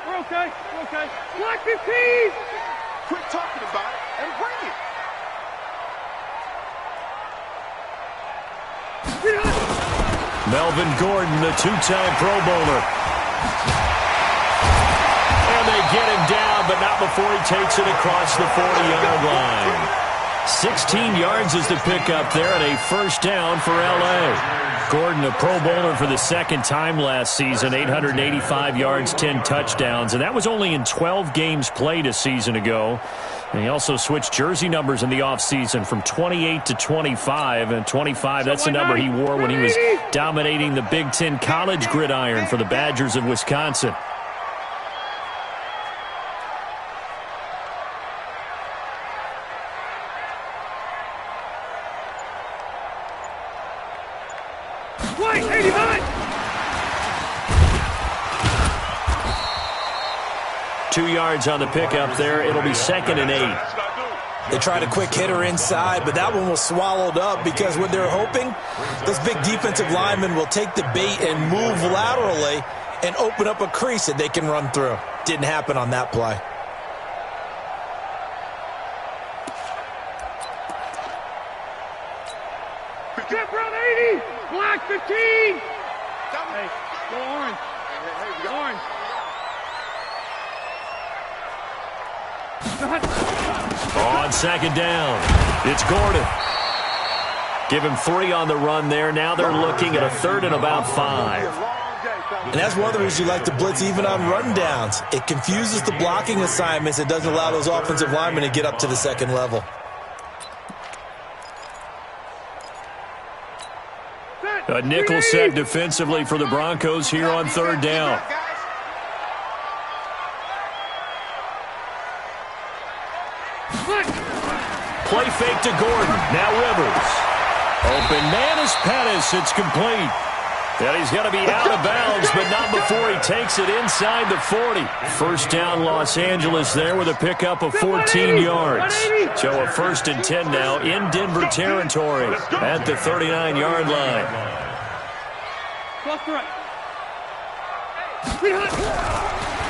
We're okay. We're okay. Block 15! Quit talking about it and bring it. Melvin Gordon, the two-time Pro Bowler. And they get him down, but not before he takes it across the 40-yard line. 16 yards is the pickup there, and a first down for L.A. Gordon, a Pro Bowler for the second time last season, 885 yards, 10 touchdowns, and that was only in 12 games played a season ago. And he also switched jersey numbers in the offseason from 28 to 25, and 25, that's the number he wore when he was dominating the Big Ten college gridiron for the Badgers of Wisconsin. White, 85! 2 yards on the pickup there. It'll be 2nd and 8. They tried a quick hitter inside, but that one was swallowed up because what they're hoping, those big defensive linemen will take the bait and move laterally and open up a crease that they can run through. Didn't happen on that play. Jump around 80! Block 15! Hey, go orange. Go orange. On 2nd down, it's Gordon. Give him 3 on the run there. Now they're looking at a 3rd and about 5. And that's one of the reasons you like to blitz even on rundowns. It confuses the blocking assignments. It doesn't allow those offensive linemen to get up to the second level. A nickel set defensively for the Broncos here on 3rd down. Play fake to Gordon. Now Rivers. Open man is Pettis. It's complete. And he's going to be out of bounds, but not before he takes it inside the 40. First down Los Angeles there with a pickup of 14 yards. So a 1st and 10 now in Denver territory at the 39-yard line.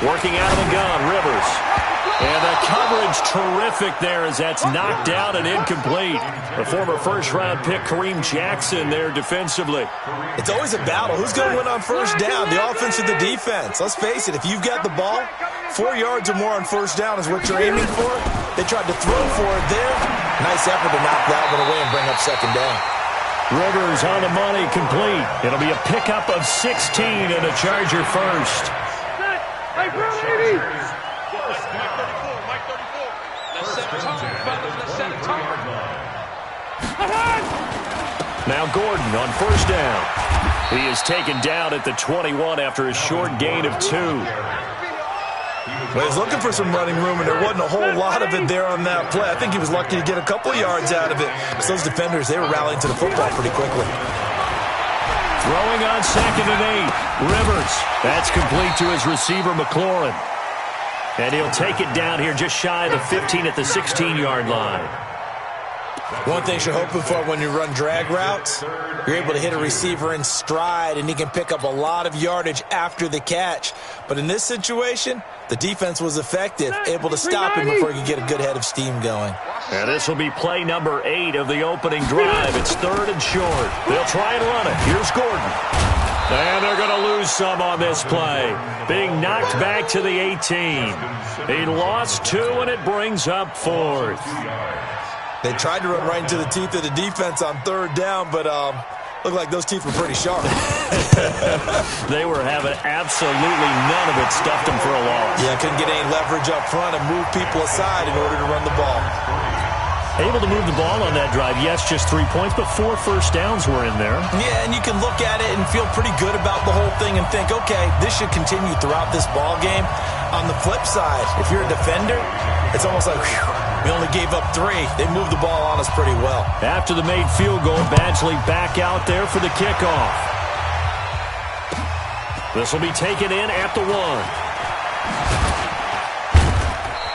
Working out of the gun, Rivers. And the coverage terrific there as that's knocked down and incomplete. The former first-round pick Kareem Jackson there defensively. It's always a battle. Who's going to win on first down, the offense or the defense? Let's face it, if you've got the ball, 4 yards or more on first down is what you're aiming for. They tried to throw for it there. Nice effort to knock that one away and bring up 2nd down. Rivers on the money, complete. It'll be a pickup of 16 and a Charger first. Hey, bro, 80! Now Gordon on first down. He is taken down at the 21 after a short gain of 2. Well, he's looking for some running room, and there wasn't a whole lot of it there on that play. I think he was lucky to get a couple yards out of it. Because those defenders, they were rallying to the football pretty quickly. Throwing on 2nd and 8. Rivers. That's complete to his receiver, McLaurin. And he'll take it down here just shy of the 15 at the 16-yard line. One thing you're hoping for when you run drag routes, you're able to hit a receiver in stride, and he can pick up a lot of yardage after the catch. But in this situation, the defense was effective, able to stop him before he could get a good head of steam going. And this will be play number 8 of the opening drive. It's 3rd and short. They'll try and run it. Here's Gordon. And they're going to lose some on this play. Being knocked back to the 18. He lost 2, and it brings up 4th. They tried to run right into the teeth of the defense on 3rd down, but looked like those teeth were pretty sharp. They were having absolutely none of it, stuffed them for a loss. Yeah, couldn't get any leverage up front and move people aside in order to run the ball. Able to move the ball on that drive. Yes, just 3 points, but 4 first downs were in there. Yeah, and you can look at it and feel pretty good about the whole thing and think, okay, this should continue throughout this ball game. On the flip side, if you're a defender, it's almost like, whew, we only gave up 3. They moved the ball on us pretty well. After the made field goal, Badgley back out there for the kickoff. This will be taken in at the 1.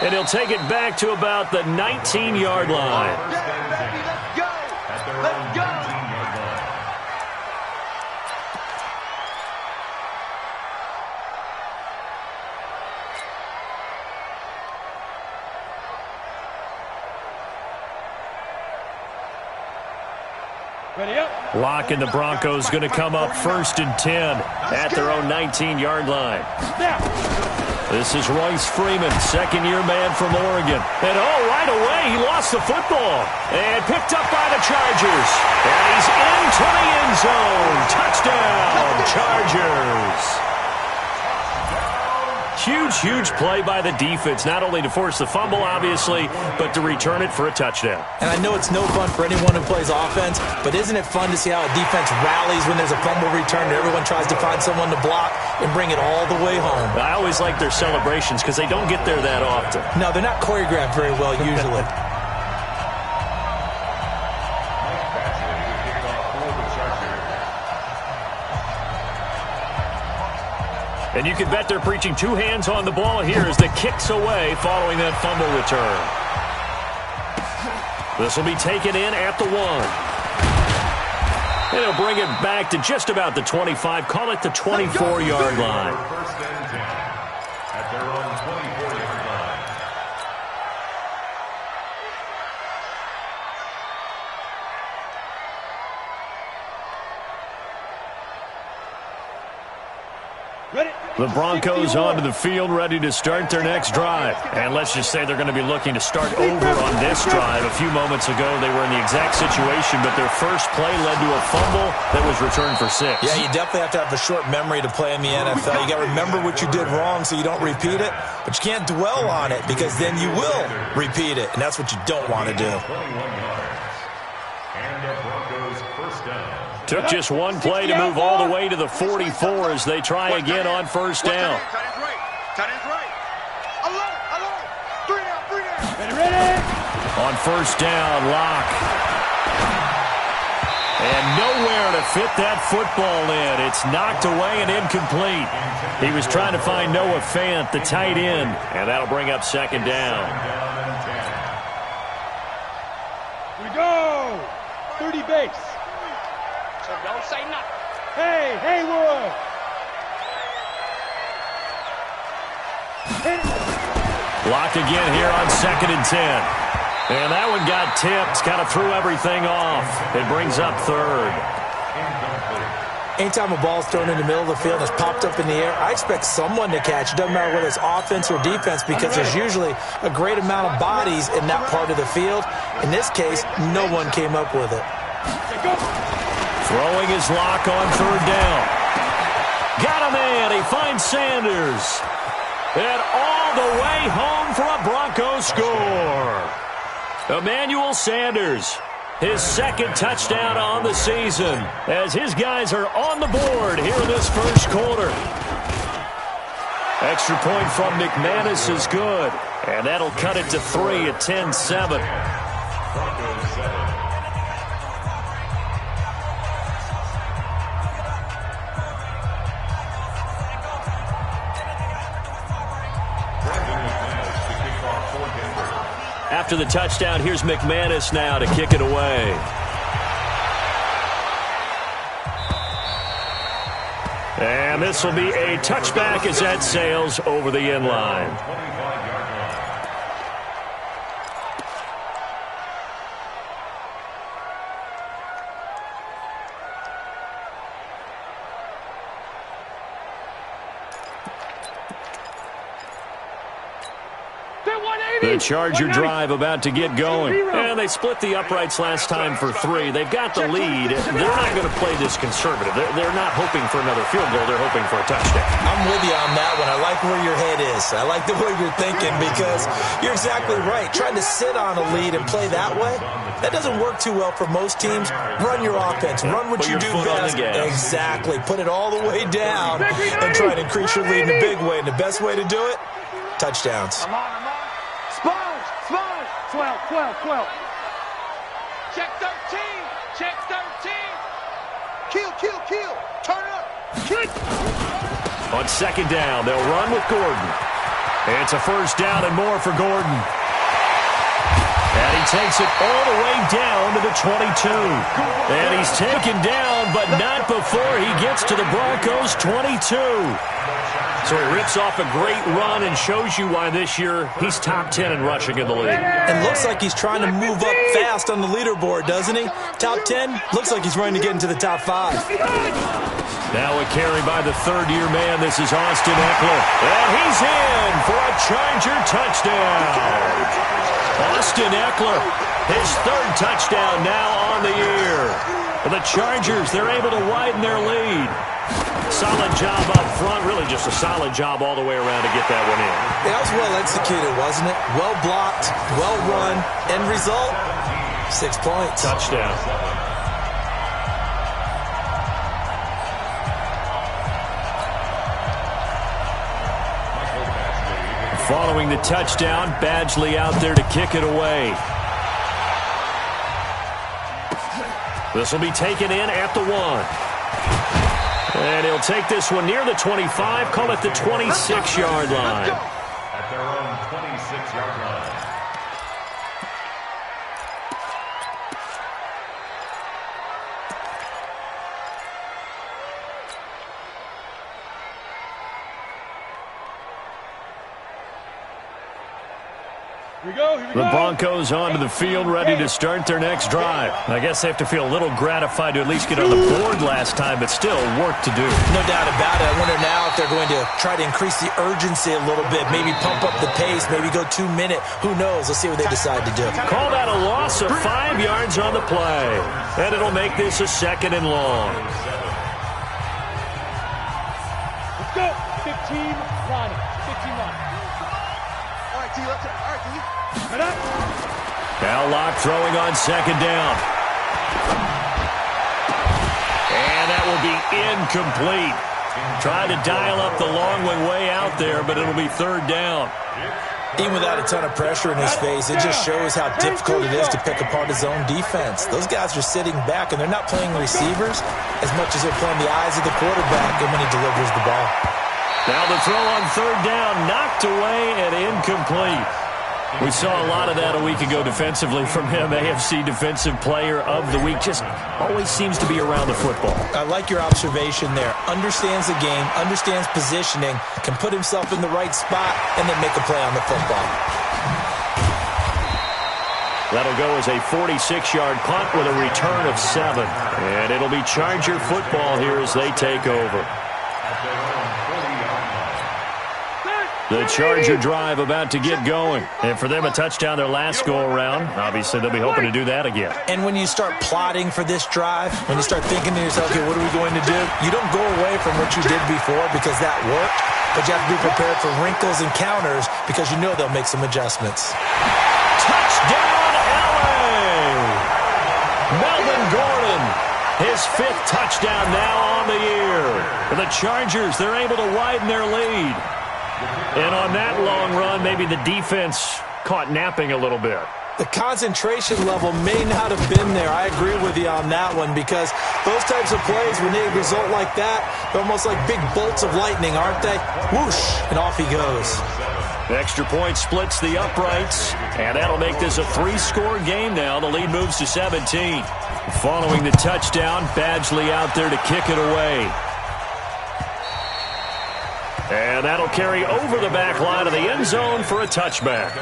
And he'll take it back to about the 19-yard line. Let's go! Let's go! Ready up. Lock and the Broncos going to come up 1st and 10 at their own 19-yard line. Snap. This is Royce Freeman, second-year man from Oregon. And, right away, he lost the football. And picked up by the Chargers. And he's into the end zone. Touchdown, Chargers. Huge play by the defense, not only to force the fumble, obviously, but to return it for a touchdown. And I know it's no fun for anyone who plays offense, but isn't it fun to see how a defense rallies when there's a fumble return and everyone tries to find someone to block and bring it all the way home? I always like their celebrations because they don't get there that often. No, they're not choreographed very well usually. And you can bet they're preaching two hands on the ball here as the kick's away following that fumble return. This will be taken in at the 1. And he'll bring it back to just about the 25. Call it the 24-yard line. First and 10 at their own 24-yard line. Ready. The Broncos onto the field, ready to start their next drive. And let's just say they're going to be looking to start over on this drive. A few moments ago, they were in the exact situation, but their first play led to a fumble that was returned for 6. Yeah, you definitely have to have a short memory to play in the NFL. You got to remember what you did wrong so you don't repeat it, but you can't dwell on it because then you will repeat it, and that's what you don't want to do. 21 yards. And the Broncos first down. Took just one play to move all the way to the 44 as they try again on first down. Tight end's right. Alert. 3 down. Ready. On first down, Lock. And nowhere to fit that football in. It's knocked away and incomplete. He was trying to find Noah Fant, the tight end, and that'll bring up second down. Here we go. 30 base. So don't say nothing. Hey, Haywood. Hit it. Lock again here on 2nd and 10. And that one got tipped, kind of threw everything off. It brings up 3rd. Anytime a ball's thrown in the middle of the field and it's popped up in the air, I expect someone to catch. It doesn't matter whether it's offense or defense because there's usually a great amount of bodies in that part of the field. In this case, no one came up with it. Throwing his Lock on 3rd down. Got him in. He finds Sanders. And all the way home for a Broncos score. Emmanuel Sanders, his 2nd touchdown on the season as his guys are on the board here in this first quarter. Extra point from McManus is good, and that'll cut it to 3 at 10-7. Broncos 7. After the touchdown, here's McManus now to kick it away. And this will be a touchback as that sails over the end line. The Charger drive about to get going. And they split the uprights last time for 3. They've got the lead. They're not going to play this conservative. They're not hoping for another field goal. They're hoping for a touchdown. I'm with you on that one. I like where your head is. I like the way you're thinking because you're exactly right. Trying to sit on a lead and play that way, that doesn't work too well for most teams. Run your offense. Run what you do best. Exactly. Put it all the way down and try to increase your lead in a big way. And the best way to do it, touchdowns. I'm on. Sponge. 12. Check 13. Kill. Turn up. On 2nd down, they'll run with Gordon. It's a first down and more for Gordon. And he takes it all the way down to the 22. And he's taken down, but not before he gets to the Broncos' 22. So he rips off a great run and shows you why this year he's top 10 in rushing in the league. And looks like he's trying to move up fast on the leaderboard, doesn't he? Top 10, looks like he's running to get into the top 5. Now a carry by the third-year man. This is Austin Eckler. And he's in for a Charger touchdown. Austin Eckler, his third touchdown now on the year. For the Chargers, they're able to widen their lead. Solid job up front. Really just a solid job all the way around to get that one in. That was well executed, wasn't it? Well blocked, well run. End result, 6 points. Touchdown. Following the touchdown, Badgley out there to kick it away. This will be taken in at the 1. And he'll take this one near the 25, call it the 26-yard line. At their own 26-yard line. The Broncos onto the field, ready to start their next drive. I guess they have to feel a little gratified to at least get on the board last time, but still work to do. No doubt about it. I wonder now if they're going to try to increase the urgency a little bit, maybe pump up the pace, maybe go 2 minute. Who knows? Let's see what they decide to do. Call that a loss of 5 yards on the play. And it'll make this a 2nd and long. Let's go. 15 line. 15 line. All right, T. Let's all right, T. Head up. Now Locke throwing on 2nd down. And that will be incomplete. Trying to dial up the long one way out there, but it'll be 3rd down. Even without a ton of pressure in his face, it just shows how difficult it is to pick apart his own defense. Those guys are sitting back, and they're not playing receivers as much as they're playing the eyes of the quarterback and when he delivers the ball. Now the throw on 3rd down, knocked away and incomplete. We saw a lot of that a week ago defensively from him. AFC Defensive Player of the Week. Just always seems to be around the football. I like your observation there. Understands the game, understands positioning, can put himself in the right spot, and then make a play on the football. That'll go as a 46-yard punt with a return of 7. And it'll be Charger football here as they take over. The Charger drive about to get going. And for them, a touchdown their last go-around. Obviously, they'll be hoping to do that again. And when you start plotting for this drive, when you start thinking to yourself, okay, what are we going to do? You don't go away from what you did before because that worked. But you have to be prepared for wrinkles and counters because you know they'll make some adjustments. Touchdown, LA! Melvin Gordon, his 5th touchdown now on the year. For the Chargers, they're able to widen their lead. And on that long run, maybe the defense caught napping a little bit. The concentration level may not have been there. I agree with you on that one because those types of plays, when they result like that, they're almost like big bolts of lightning, aren't they? Whoosh, and off he goes. The extra point splits the uprights, and that'll make this a 3-score game now. The lead moves to 17. Following the touchdown, Badgley out there to kick it away. And that'll carry over the back line of the end zone for a touchback.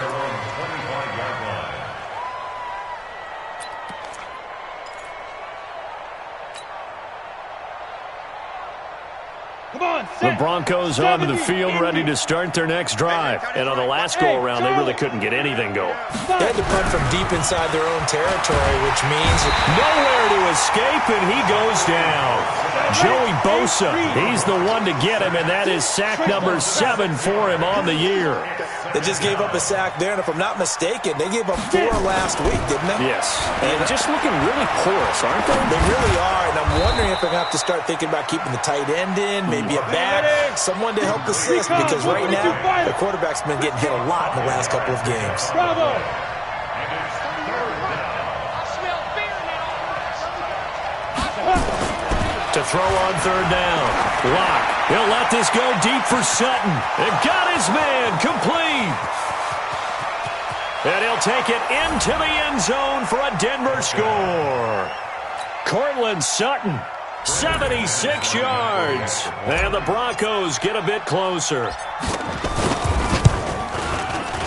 The Broncos onto the field, ready to start their next drive. And on the last go-around, they really couldn't get anything going. They had to punt from deep inside their own territory, which means nowhere to escape, and he goes down. Joey Bosa, he's the one to get him, and that is sack number 7 for him on the year. They just gave up a sack there, and if I'm not mistaken, they gave up 4 last week, didn't they? Yes, and just looking really porous, aren't they? They really are, and I'm wondering if they're going to have to start thinking about keeping the tight end in, maybe a back, someone to help assist, because right now, the quarterback's been getting hit a lot in the last couple of games. Bravo! To throw on 3rd down. Locke, he'll let this go deep for Sutton. And got his man complete. And he'll take it into the end zone for a Denver score. Cortland Sutton, 76 yards. And the Broncos get a bit closer.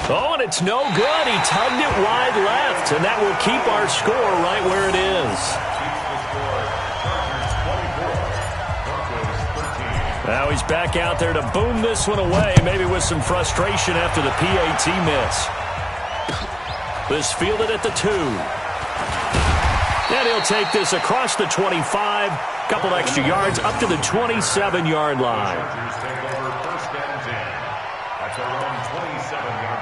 Oh, and it's no good. He tugged it wide left, and that will keep our score right where it is. Now he's back out there to boom this one away, maybe with some frustration after the PAT miss. This fielded at the 2. And he'll take this across the 25, couple extra yards up to the 27-yard line. First and 10 at their own 27-yard line.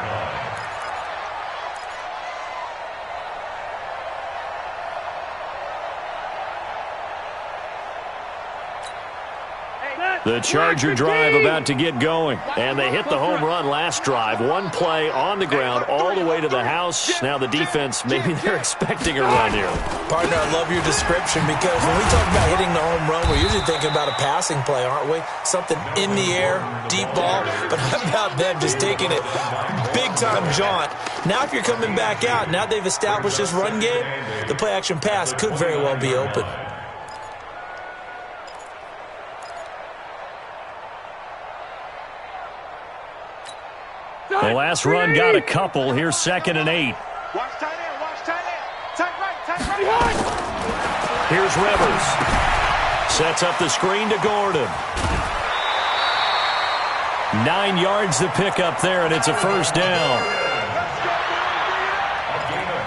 The Charger drive about to get going. And they hit the home run last drive. One play on the ground all the way to the house. Now the defense, maybe they're expecting a run here. Partner, I love your description because when we talk about hitting the home run, we're usually thinking about a passing play, aren't we? Something in the air, deep ball. But how about them just taking it big-time jaunt? Now if you're coming back out, now they've established this run game, the play-action pass could very well be open. The last run got a couple. Here's 2nd and 8. Watch tight end, watch tight end. Tight right. Here's Rivers. Sets up the screen to Gordon. 9 yards to pick up there, and it's a first down.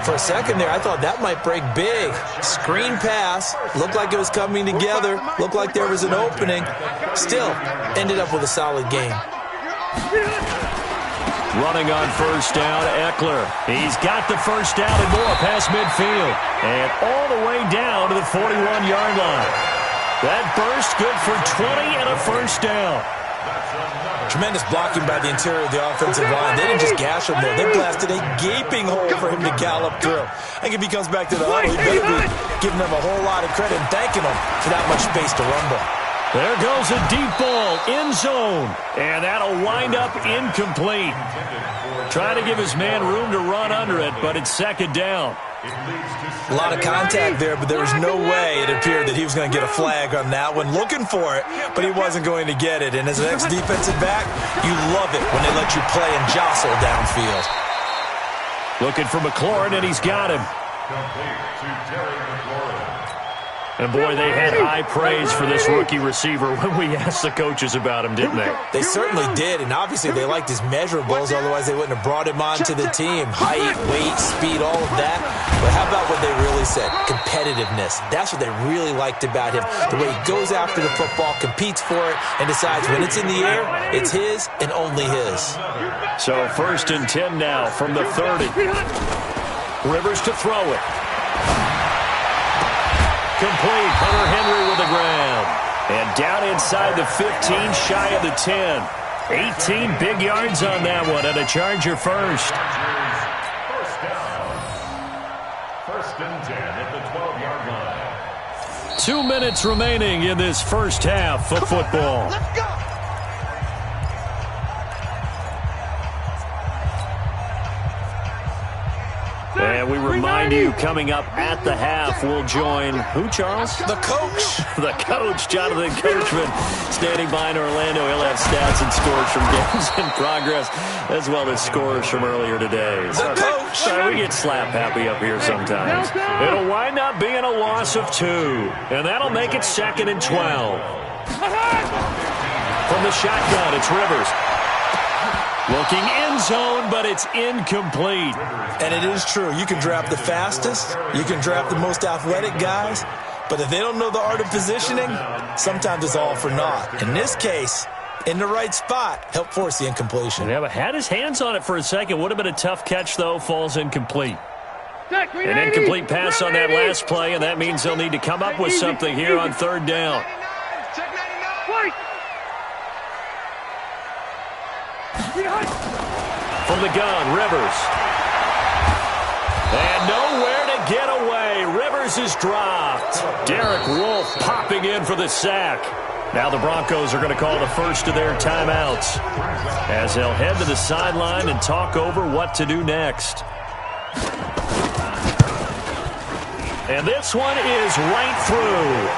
For a second there, I thought that might break big. Screen pass. Looked like it was coming together. Looked like there was an opening. Still, ended up with a solid game. Running on first down, Eckler. He's got the first down and more past midfield. And all the way down to the 41-yard line. That burst good for 20 and a first down. Tremendous blocking by the interior of the offensive line. They didn't just gash him there. They blasted a gaping hole for him to gallop through. I think if he comes back to the huddle, he better be giving them a whole lot of credit and thanking them for that much space to rumble. There goes a deep ball, end zone, and that'll wind up incomplete. Trying to give his man room to run under it, but it's 2nd down. A lot of contact there, but there was no way it appeared that he was going to get a flag on that one. Looking for it, but he wasn't going to get it. And as an ex-defensive back, you love it when they let you play and jostle downfield. Looking for McLaurin, and he's got him. Complete to Terry McLaurin. And, boy, they had high praise for this rookie receiver when we asked the coaches about him, didn't they? They certainly did, and obviously they liked his measurables, otherwise they wouldn't have brought him onto the team. Height, weight, speed, all of that. But how about what they really said? Competitiveness. That's what they really liked about him. The way he goes after the football, competes for it, and decides when it's in the air, it's his and only his. So 1st and 10 now from the 30. Rivers to throw it. Complete. Hunter Henry with the ground. And down inside the 15, shy of the 10. 18 big yards on that one, and a Charger first. First down. 1st and 10 at the 12-yard line. 2 minutes remaining in this first half of football. Let's go. And we remind you, coming up at the half, we'll join who, Charles? The coach. The coach, Jonathan Coachman, standing by in Orlando. He'll have stats and scores from games in progress, as well as scores from earlier today. The coach. Sorry, we get slap happy up here sometimes. It'll wind up being a loss of 2, and that'll make it 2nd and 12. From the shotgun, it's Rivers. Looking end zone, but it's incomplete. And it is true. You can draft the fastest. You can draft the most athletic guys. But if they don't know the art of positioning, sometimes it's all for naught. In this case, in the right spot, help force the incompletion. Yeah, but had his hands on it for a second. Would have been a tough catch, though. Falls incomplete. An incomplete pass on that last play, and that means they'll need to come up with something here on 3rd down. Check 99. From the gun, Rivers. And nowhere to get away. Rivers is dropped. Derek Wolfe popping in for the sack. Now the Broncos are going to call the first of their timeouts as they'll head to the sideline and talk over what to do next. And this one is right through.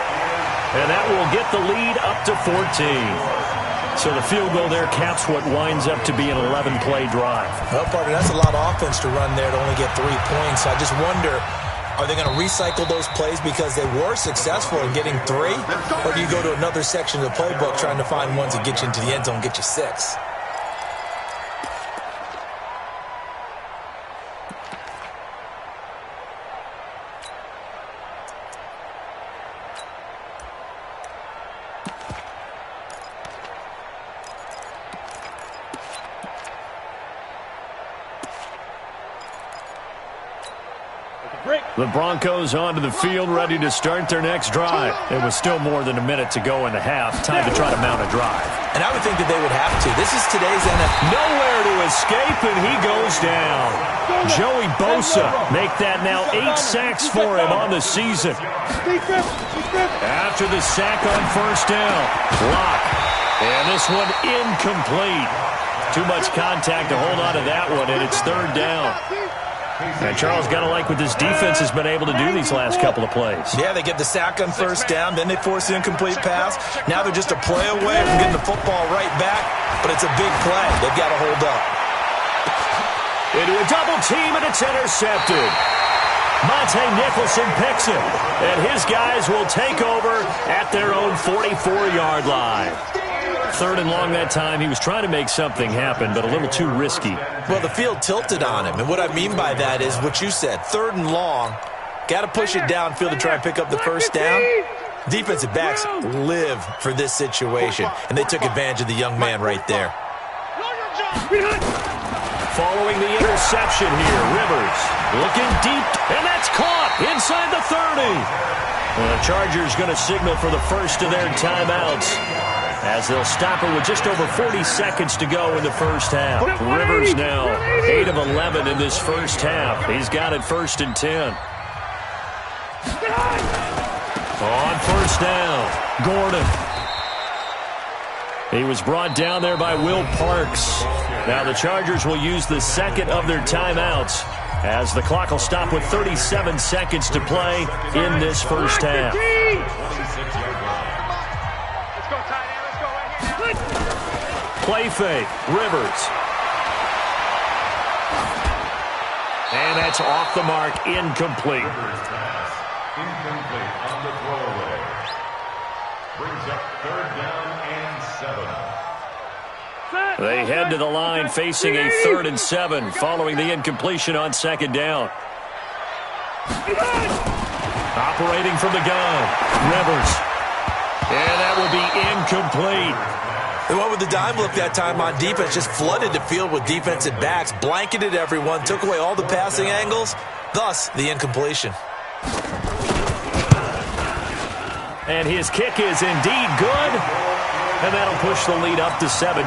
And that will get the lead up to 14. So the field goal there caps what winds up to be an 11-play drive. Well, partner, that's a lot of offense to run there to only get 3 points. So I just wonder, are they going to recycle those plays because they were successful in getting 3? Or do you go to another section of the playbook trying to find ones that get you into the end zone and get you 6? The Broncos onto the field, ready to start their next drive. It was still more than a minute to go in the half. Time to try to mount a drive. And I would think that they would have to. This is today's NFL. Nowhere to escape, and he goes down. Joey Bosa make that now 8 sacks for him on the season. After the sack on first down, block. And this one incomplete. Too much contact to hold on to that one, and it's third down. And Charles, got to like what this defense has been able to do these last couple of plays. Yeah, they get the sack on first down, then they force the incomplete pass. Now they're just a play away from getting the football right back, but it's a big play. They've got to hold up. Into a double team, and it's intercepted. Monte Nicholson picks it, and his guys will take over at their own 44-yard line. Third and long that time. He was trying to make something happen, but a little too risky. Well, the field tilted on him, and what I mean by that is what you said. Third and long, got to push it downfield to try and pick up the first down. Defensive backs live for this situation, and they took advantage of the young man right there. Following the interception here, Rivers looking deep, and that's caught inside the 30. And the Chargers going to signal for the first of their timeouts, as they'll stop it with just over 40 seconds to go in the first half. Rivers now 8 of 11 in this first half. He's got it 1st and 10. On first down, Gordon. He was brought down there by Will Parks. Now the Chargers will use the second of their timeouts, as the clock will stop with 37 seconds to play in this first half. Play fake, Rivers. And that's off the mark, incomplete. Incomplete on the throwaway. Brings up 3rd down and 7. They head to the line facing a 3rd and 7 following the incompletion on 2nd down. Operating from the gun, Rivers. And that will be incomplete. They went with the dime look that time on defense, just flooded the field with defensive backs, blanketed everyone, took away all the passing angles, thus the incompletion. And his kick is indeed good, and that'll push the lead up to 17.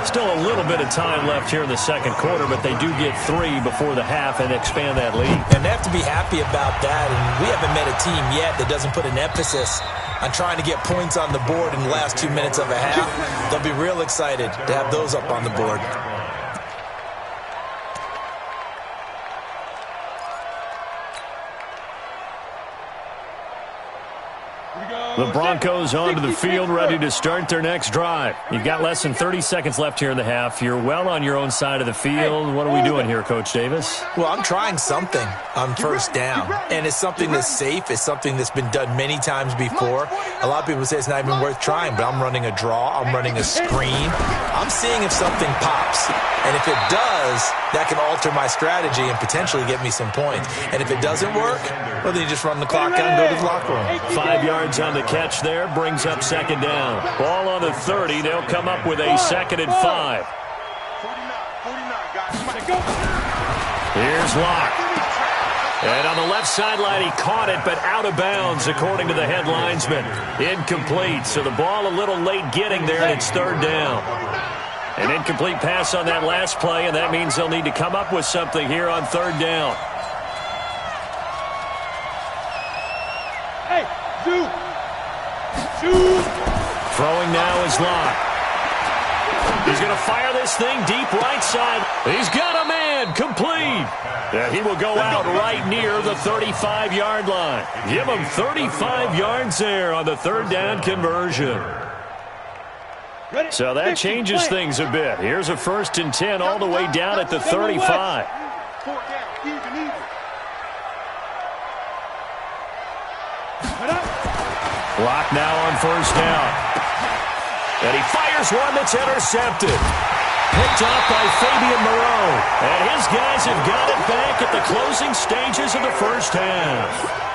Still a little bit of time left here in the second quarter, but they do get 3 before the half and expand that lead. And they have to be happy about that, and we haven't met a team yet that doesn't put an emphasis on trying to get points on the board in the last 2 minutes of a half. They'll be real excited to have those up on the board. The Broncos onto the field, ready to start their next drive. You've got less than 30 seconds left here in the half. You're well on your own side of the field. What are we doing here, Coach Davis? Well, I'm trying something on first down, and it's something that's safe. It's something that's been done many times before. A lot of people say it's not even worth trying, but I'm running a draw. I'm running a screen. I'm seeing if something pops, and if it does, that can alter my strategy and potentially get me some points. And if it doesn't work, well, then you just run the clock out and go to the locker room. 5 yards on the catch there, brings up 2nd down. Ball on the 30, they'll come up with a 2nd and 5. Here's Locke. And on the left sideline, he caught it, but out of bounds, according to the head linesman. Incomplete, so the ball a little late getting there, and it's 3rd down. An incomplete pass on that last play, and that means they'll need to come up with something here on 3rd down. Hey, Throwing now is Locke. He's going to fire this thing deep right side. He's got a man, complete. And he will go out right near the 35-yard line. Give him 35 yards there on the third down conversion. So that changes things a bit. Here's a 1st and 10 all the way down at the 35. Lock now on 1st down. And he fires one that's intercepted. Picked off by Fabian Moreau. And his guys have got it back at the closing stages of the first half.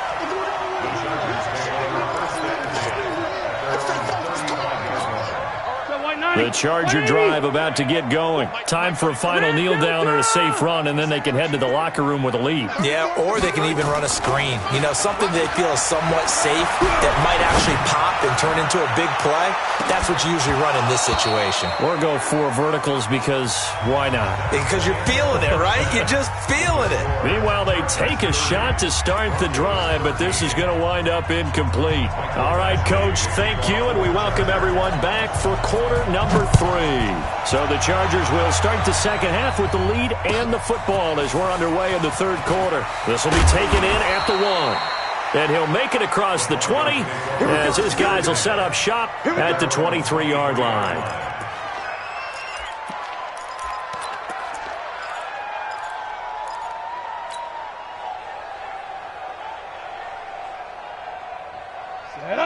The Charger drive about to get going. Time for a final kneel down or a safe run, and then they can head to the locker room with a lead. Yeah, or they can even run a screen. You know, something they feel is somewhat safe that might actually pop and turn into a big play. That's what you usually run in this situation. Or go 4 verticals because why not? Because you're feeling it, right? You're just feeling it. Meanwhile, they take a shot to start the drive, but this is going to wind up incomplete. All right, Coach, thank you, and we welcome everyone back for quarter number 3. So the Chargers will start the second half with the lead and the football as we're underway in the third quarter. This will be taken in at the 1. And he'll make it across the 20 as his guys will set up shop at the 23-yard line.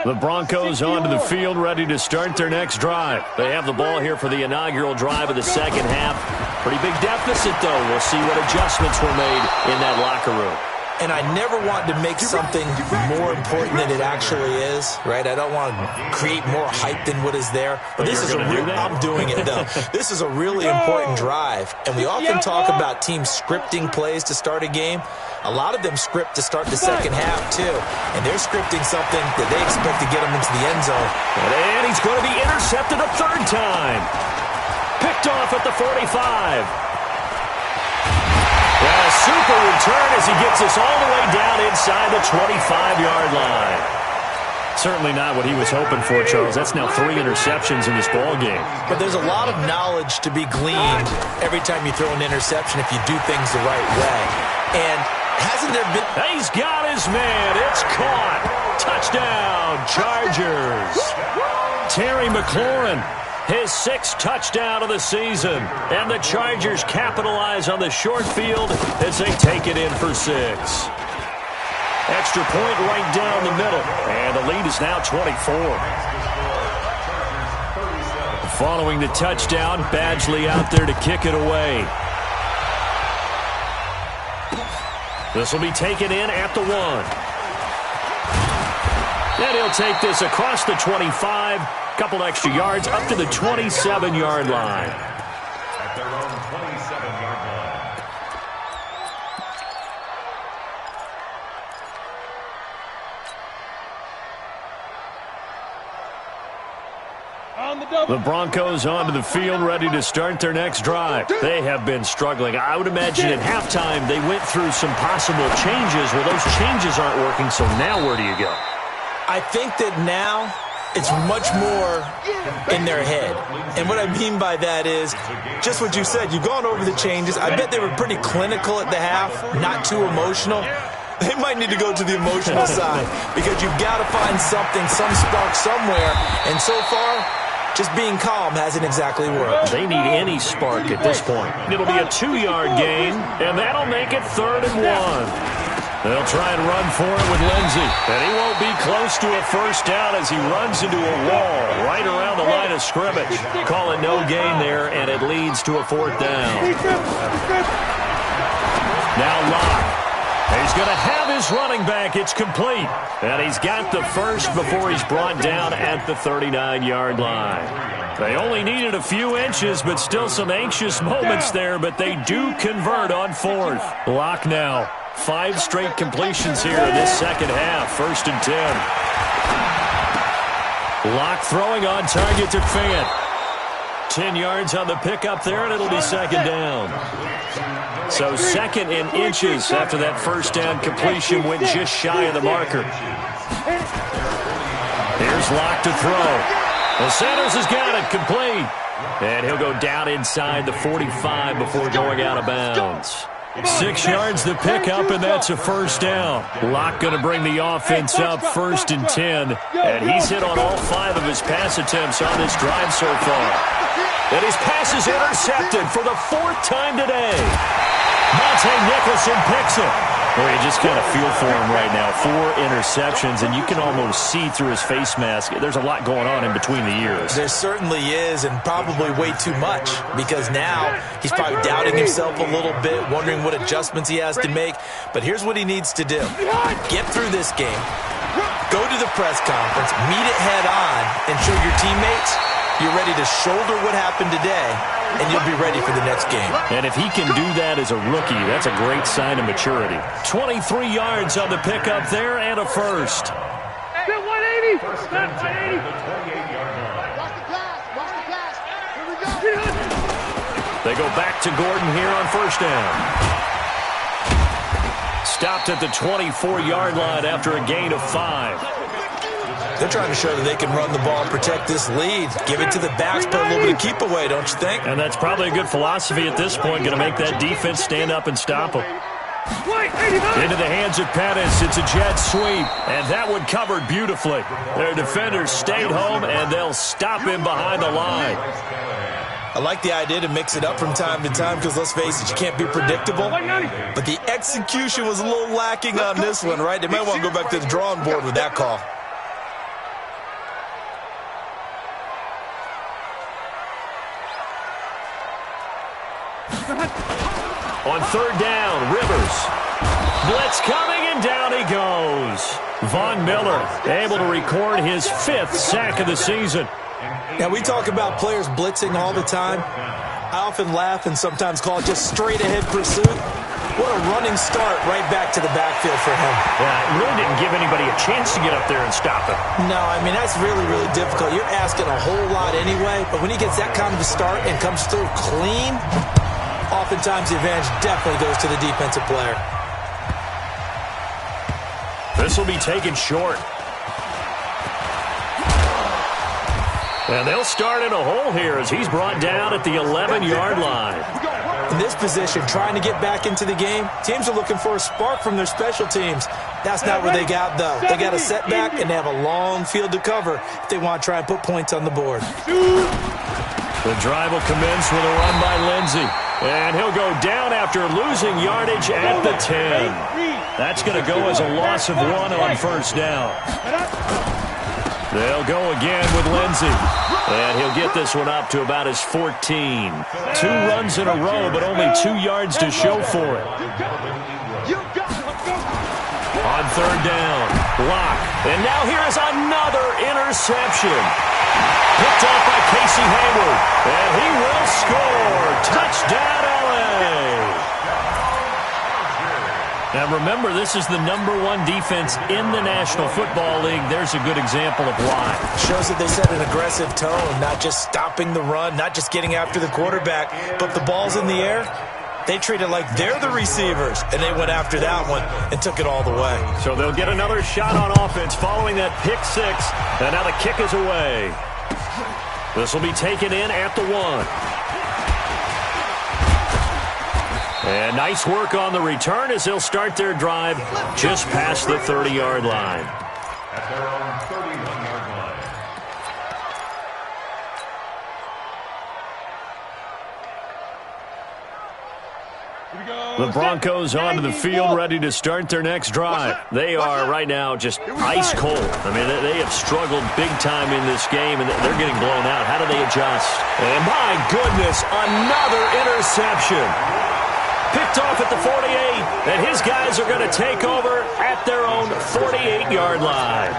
The Broncos onto the field, ready to start their next drive. They have the ball here for the inaugural drive of the second half. Pretty big deficit, though. We'll see what adjustments were made in that locker room. And I never want to make something more important than it actually is, right? I don't want to create more hype than what is there. But this is I'm doing it, though. This is a really important drive. And we often talk about teams scripting plays to start a game. A lot of them script to start the second half, too. And they're scripting something that they expect to get them into the end zone. And he's going to be intercepted a 3rd time. Picked off at the 45. A super return as he gets us all the way down inside the 25-yard line. Certainly not what he was hoping for, Charles. That's now 3 interceptions in this ball game. But there's a lot of knowledge to be gleaned every time you throw an interception if you do things the right way. And hasn't there been... He's got his man. It's caught. Touchdown, Chargers. Terry McLaurin, his 6th touchdown of the season. And the Chargers capitalize on the short field as they take it in for 6. Extra point right down the middle. And the lead is now 24. Following the touchdown, Badgley out there to kick it away. This will be taken in at the 1. And he'll take this across the 25. Couple extra yards up to the 27-yard line. At their own 27-yard line. The Broncos onto the field, ready to start their next drive. They have been struggling. I would imagine at halftime they went through some possible changes. Well, those changes aren't working, so now where do you go? I think that now it's much more in their head. And what I mean by that is just what you said. You've gone over the changes. I bet they were pretty clinical at the half, not too emotional. They might need to go to the emotional side because you've got to find something, some spark somewhere. And so far, just being calm hasn't exactly worked. They need any spark at this point. It'll be a 2-yard gain, and that'll make it 3rd and 1. They'll try and run for it with Lindsey. And he won't be close to a first down as he runs into a wall right around the line of scrimmage. Call it no gain there, and it leads to a 4th down. Now Locke. He's going to have his running back. It's complete. And he's got the first before he's brought down at the 39-yard line. They only needed a few inches, but still some anxious moments there, but they do convert on 4th. Locke now. 5 straight completions here in this second half. 1st and 10. Locke throwing on target to Fant. 10 yards on the pickup there, and it'll be 2nd down. So 2nd in inches after that first down completion went just shy of the marker. Here's Locke to throw. Well, Sanders has got it complete. And he'll go down inside the 45 before going out of bounds. 6 yards the pickup, and that's a first down. Locke going to bring the offense up 1st and 10. And he's hit on all 5 of his pass attempts on this drive so far. And his pass is intercepted for the 4th time today. Monte Nicholson picks it. Well, you just kind of feel for him right now. 4 interceptions, and you can almost see through his face mask. There's a lot going on in between the ears. There certainly is, and probably way too much, because now he's probably doubting himself a little bit, wondering what adjustments he has to make. But here's what he needs to do. Get through this game, go to the press conference, meet it head on, and show your teammates you're ready to shoulder what happened today, and you'll be ready for the next game. And if he can do that as a rookie, that's a great sign of maturity. 23 yards on the pickup there and a first. Spin 180. Spin 180. Watch the glass. Watch the glass. Here we go. They go back to Gordon here on first down. Stopped at the 24-yard line after a gain of 5. They're trying to show that they can run the ball and protect this lead. Give it to the backs, put a little bit of keep away, don't you think? And that's probably a good philosophy at this point, going to make that defense stand up and stop them. Into the hands of Pettis. It's a jet sweep, and that one covered beautifully. Their defenders stayed home, and they'll stop him behind the line. I like the idea to mix it up from time to time because, let's face it, you can't be predictable. But the execution was a little lacking on this one, right? They might want to go back to the drawing board with that call. On 3rd down, Rivers. Blitz coming, and down he goes. Von Miller able to record his 5th sack of the season. Now, we talk about players blitzing all the time. I often laugh and sometimes call it just straight-ahead pursuit. What a running start right back to the backfield for him. Yeah, it really didn't give anybody a chance to get up there and stop him. No, I mean, that's really, really difficult. You're asking a whole lot anyway, but when he gets that kind of a start and comes through clean, oftentimes the advantage definitely goes to the defensive player. This will be taken short. And they'll start in a hole here as he's brought down at the 11-yard line. In this position, trying to get back into the game, teams are looking for a spark from their special teams. That's not where they got, though. They got a setback, and they have a long field to cover if they want to try and put points on the board. The drive will commence with a run by Lindsey. And he'll go down after losing yardage at the 10. That's going to go as a loss of 1 on first down. They'll go again with Lindsey. And he'll get this one up to about his 14. 2 runs in a row, but only 2 yards to show for it. On 3rd down, Locke. And now here is another interception. Picked off by Casey Hayward. And he will score. Touchdown, LA. Now remember, this is the #1 defense in the National Football League. There's a good example of why. Shows that they set an aggressive tone, not just stopping the run, not just getting after the quarterback, but the ball's in the air. They treat it like they're the receivers, and they went after that one and took it all the way. So they'll get another shot on offense following that pick 6, and now the kick is away. This will be taken in at the 1. And nice work on the return as they'll start their drive just past the 30-yard line. At their own 31-yard line. The Broncos onto the field, ready to start their next drive. They are right now just ice cold. I mean, they have struggled big time in this game, and they're getting blown out. How do they adjust? And my goodness, another interception. Picked off at the 48, and his guys are going to take over at their own 48-yard line.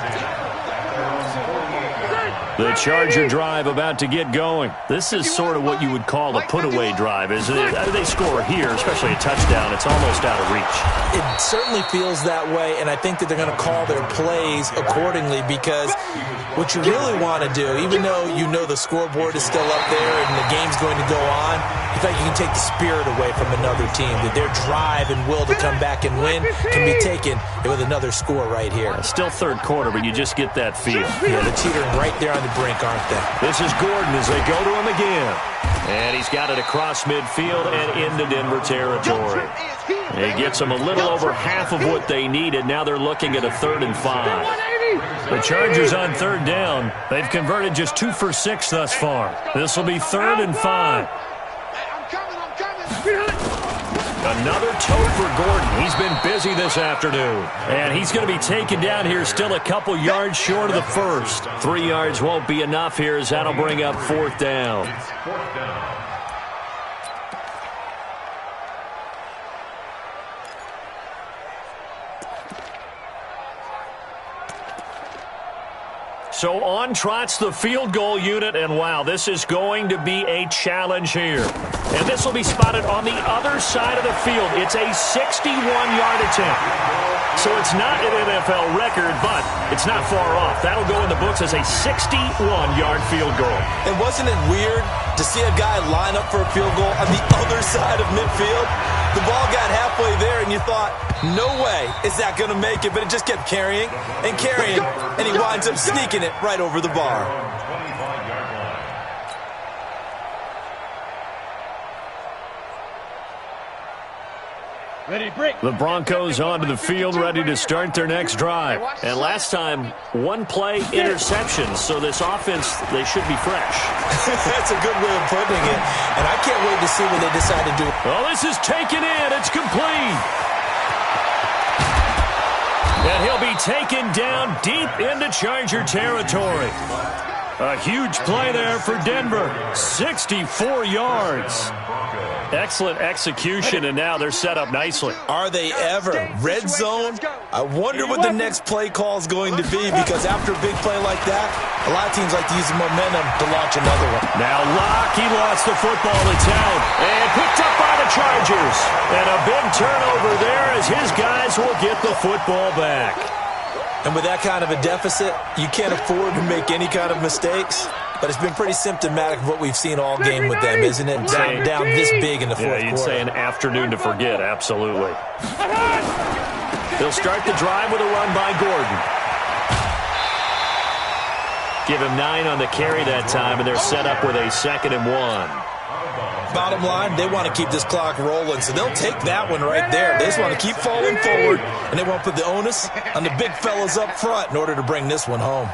The Charger drive about to get going. This is sort of what you would call a put-away drive, isn't it? They score here, especially a touchdown. It's almost out of reach. It certainly feels that way, and I think that they're going to call their plays accordingly because what you really want to do, even though you know the scoreboard is still up there and the game's going to go on, you think you can take the spirit away from another team, that their drive and will to come back and win can be taken with another score right here. Still third quarter, but you just get that feel. Yeah, they're teetering right there on the brink, aren't they? This is Gordon as they go to him again. And he's got it across midfield and into Denver territory. He gets them a little over half of what they needed. Now they're looking at a 3rd and 5. The Chargers on 3rd down. They've converted just 2 for 6 thus far. This will be 3rd and 5. Another toe for Gordon. He's been busy this afternoon. And he's going to be taken down here still a couple yards short of the first. 3 yards won't be enough here as that'll bring up 4th down. So on trots the field goal unit, and wow, this is going to be a challenge here. And this will be spotted on the other side of the field. It's a 61-yard attempt. So it's not an NFL record, but it's not far off. That'll go in the books as a 61-yard field goal. And wasn't it weird to see a guy line up for a field goal on the other side of midfield? The ball got halfway there, and you thought, no way is that going to make it, but it just kept carrying and carrying, and he winds up sneaking it right over the bar. The Broncos onto the field, ready to start their next drive. And last time, 1 play interception, so this offense, they should be fresh. That's a good way of putting it, and I can't wait to see what they decide to do. Well, this is taken in. It's complete. And he'll be taken down deep into Charger territory. A huge play there for Denver. 64 yards. Excellent execution, and now they're set up nicely. Are they ever? Red zone? I wonder what the next play call is going to be, because after a big play like that, a lot of teams like to use the momentum to launch another one. Now Locke, he lost the football. It's out and picked up by the Chargers. And a big turnover there as his guys will get the football back. And with that kind of a deficit, you can't afford to make any kind of mistakes. But it's been pretty symptomatic of what we've seen all game with them, isn't it? Down this big in the fourth quarter. Yeah, you'd say an afternoon to forget, absolutely. They'll start the drive with a run by Gordon. Give him 9 on the carry that time, and they're set up with a 2nd and 1. Bottom line, they want to keep this clock rolling, so they'll take that one right there. They just want to keep falling forward, and they want to put the onus on the big fellas up front in order to bring this one home.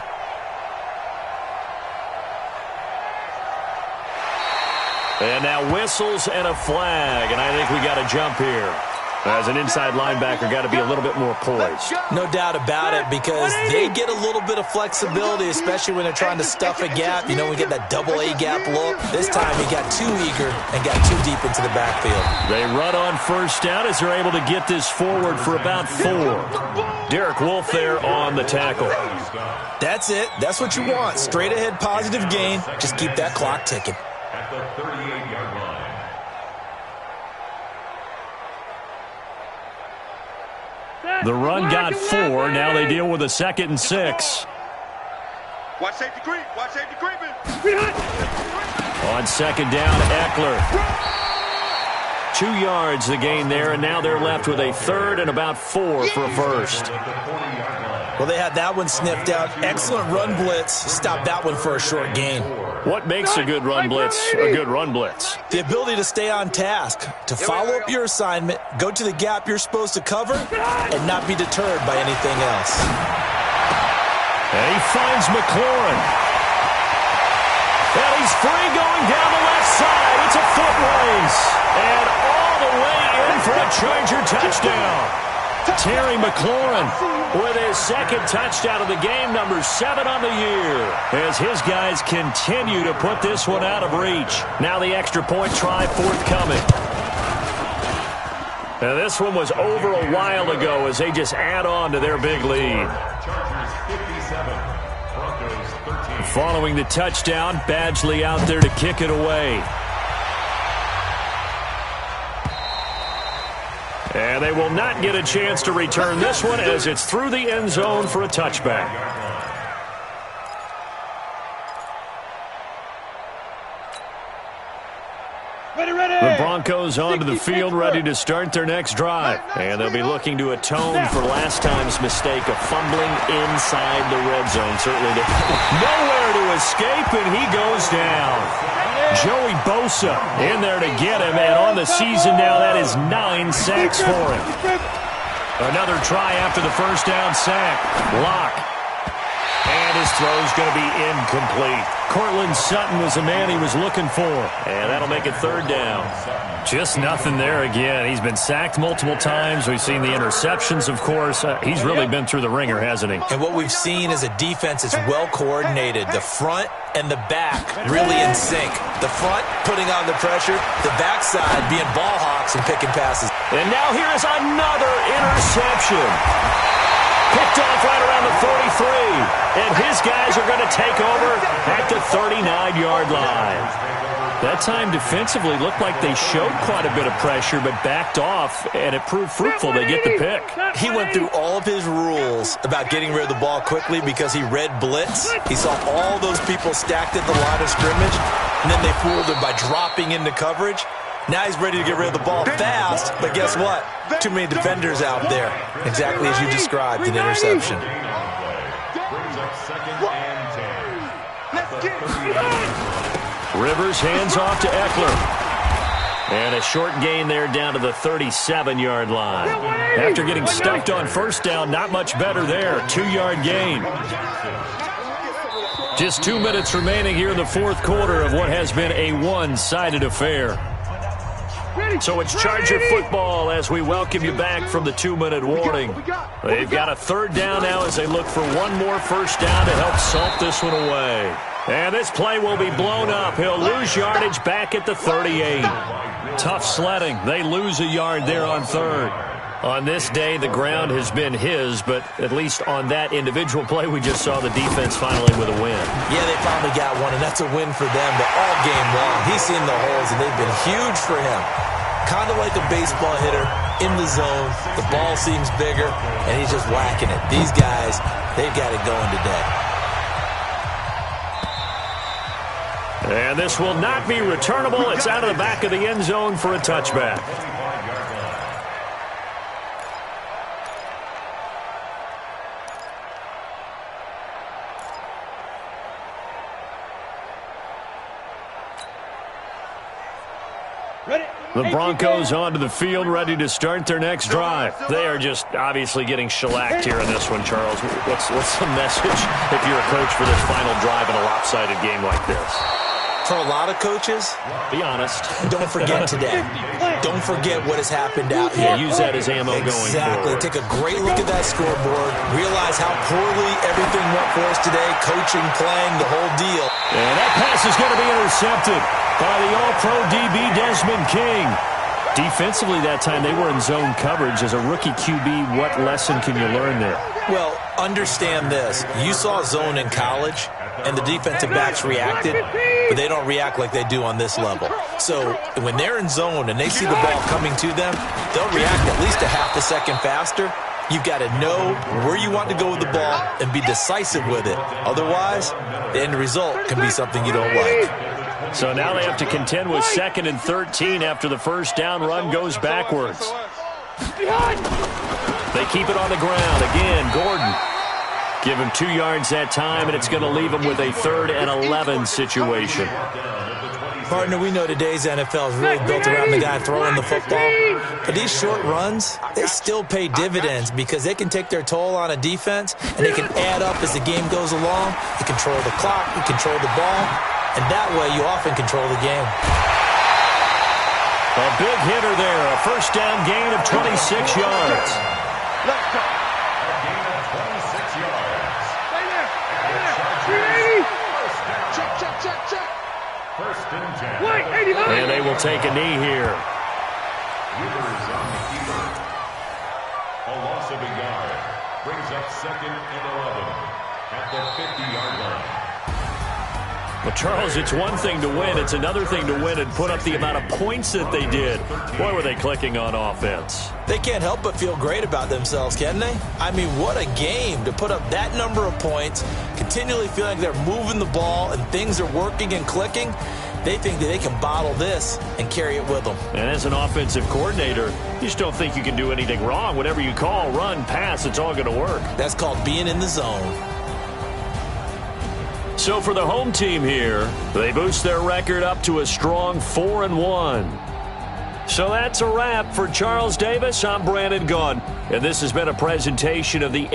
And now whistles and a flag, and I think we got a jump here. As an inside linebacker, got to be a little bit more poised. No doubt about it, because they get a little bit of flexibility, especially when they're trying to stuff a gap. You know, we get that double A gap look. This time he got too eager and got too deep into the backfield. They run on 1st down as they're able to get this forward for about 4. Derek Wolfe there on the tackle. That's it. That's what you want. Straight ahead positive gain. Just keep that clock ticking. At the 38-yard line. The run got 4. Now they deal with a 2nd and 6. Watch safety creep. Watch safety creeping. On 2nd down, Eckler. 2 yards the gain there, and now they're left with a 3rd and about 4 for a first. Well, they had that one sniffed out. Excellent run blitz. Stopped that one for a short gain. What makes a good run blitz a good run blitz? The ability to stay on task, to follow up your assignment, go to the gap you're supposed to cover, and not be deterred by anything else. And he finds McLaurin. And he's free going down the left side. It's a foot race. And all the way in for a Charger touchdown. Terry McLaurin with his 2nd touchdown of the game, number 7 on the year, as his guys continue to put this one out of reach. Now the extra point try forthcoming. Now this one was over a while ago as they just add on to their big lead. Chargers 57, Broncos 13. Following the touchdown, Badgley out there to kick it away. And they will not get a chance to return this one as it's through the end zone for a touchback. The Broncos onto the field, ready to start their next drive. And they'll be looking to atone for last time's mistake of fumbling inside the red zone. Certainly nowhere to escape, and he goes down. Joey Bosa in there to get him, and on the season now, that is 9 sacks for him. Another try after the first down sack. Lock. And his throw's going to be incomplete. Cortland Sutton was the man he was looking for. And that'll make it third down. Just nothing there again. He's been sacked multiple times. We've seen the interceptions, of course. He's really been through the ringer, hasn't he? And what we've seen is a defense that's well coordinated. The front and the back really in sync. The front putting on the pressure. The backside being ball hawks and picking passes. And now here is another interception. Picked off right around the 43. And his guys are going to take over at the 39-yard line. That time defensively looked like they showed quite a bit of pressure but backed off, and it proved fruitful. They get the pick. He went through all of his rules about getting rid of the ball quickly because he read blitz. He saw all those people stacked at the line of scrimmage, and then they fooled him by dropping into coverage. Now he's ready to get rid of the ball fast, but guess what? Too many defenders out there. Exactly as you described, an interception. Rivers hands off to Eckler. And a short gain there down to the 37-yard line. After getting stuffed on first down, not much better there. 2-yard gain. Just 2 minutes remaining here in the fourth quarter of what has been a one-sided affair. So it's Charger football as we welcome you back from the 2-minute warning. They've got a third down now as they look for one more first down to help salt this one away. And this play will be blown up. He'll lose yardage back at the 38. Tough sledding. They lose a yard there on third. On this day, the ground has been his, but at least on that individual play, we just saw the defense finally with a win. Yeah, they finally got one, and that's a win for them. But all game long, he's seen the holes, and they've been huge for him. Kind of like a baseball hitter in the zone. The ball seems bigger, and he's just whacking it. These guys, they've got it going today. And this will not be returnable. It's out of the back of the end zone for a touchback. The Broncos onto the field, ready to start their next drive. They are just obviously getting shellacked here in this one, Charles. What's the message if you're a coach for this final drive in a lopsided game like this? For a lot of coaches, be honest. Don't forget today. Don't forget what has happened out here. Yeah, use that as ammo going forward. Exactly. Take a great look at that scoreboard. Realize how poorly everything went for us today. Coaching, playing, the whole deal. And that pass is going to be intercepted by the All-Pro DB Desmond King. Defensively that time, they were in zone coverage. As a rookie QB, what lesson can you learn there? Well, understand this. You saw zone in college, and the defensive backs reacted, but they don't react like they do on this level. So when they're in zone and they see the ball coming to them, they'll react at least a half a second faster. You've got to know where you want to go with the ball and be decisive with it. Otherwise, the end result can be something you don't like. So now they have to contend with 2nd and 13 after the first down run goes backwards. They keep it on the ground. Again, Gordon. Give him 2 yards that time, and it's going to leave him with a 3rd and 11 situation. Partner, we know today's NFL is really built around the guy throwing the football. But these short runs, they still pay dividends because they can take their toll on a defense, and they can add up as the game goes along. You control the clock, you control the ball, and that way you often control the game. A big hitter there, a first down gain of 26 yards. Let's go. And they will take a knee here. A loss of a yard brings up 2nd and 11 at the 50-yard line. Well, Charles, it's one thing to win. It's another thing to win and put up the amount of points that they did. Boy, were they clicking on offense. They can't help but feel great about themselves, can they? I mean, what a game to put up that number of points, continually feeling like they're moving the ball and things are working and clicking. They think that they can bottle this and carry it with them. And as an offensive coordinator, you just don't think you can do anything wrong. Whatever you call, run, pass, it's all going to work. That's called being in the zone. So for the home team here, they boost their record up to a strong 4-1. So that's a wrap for Charles Davis. I'm Brandon Gunn, and this has been a presentation of the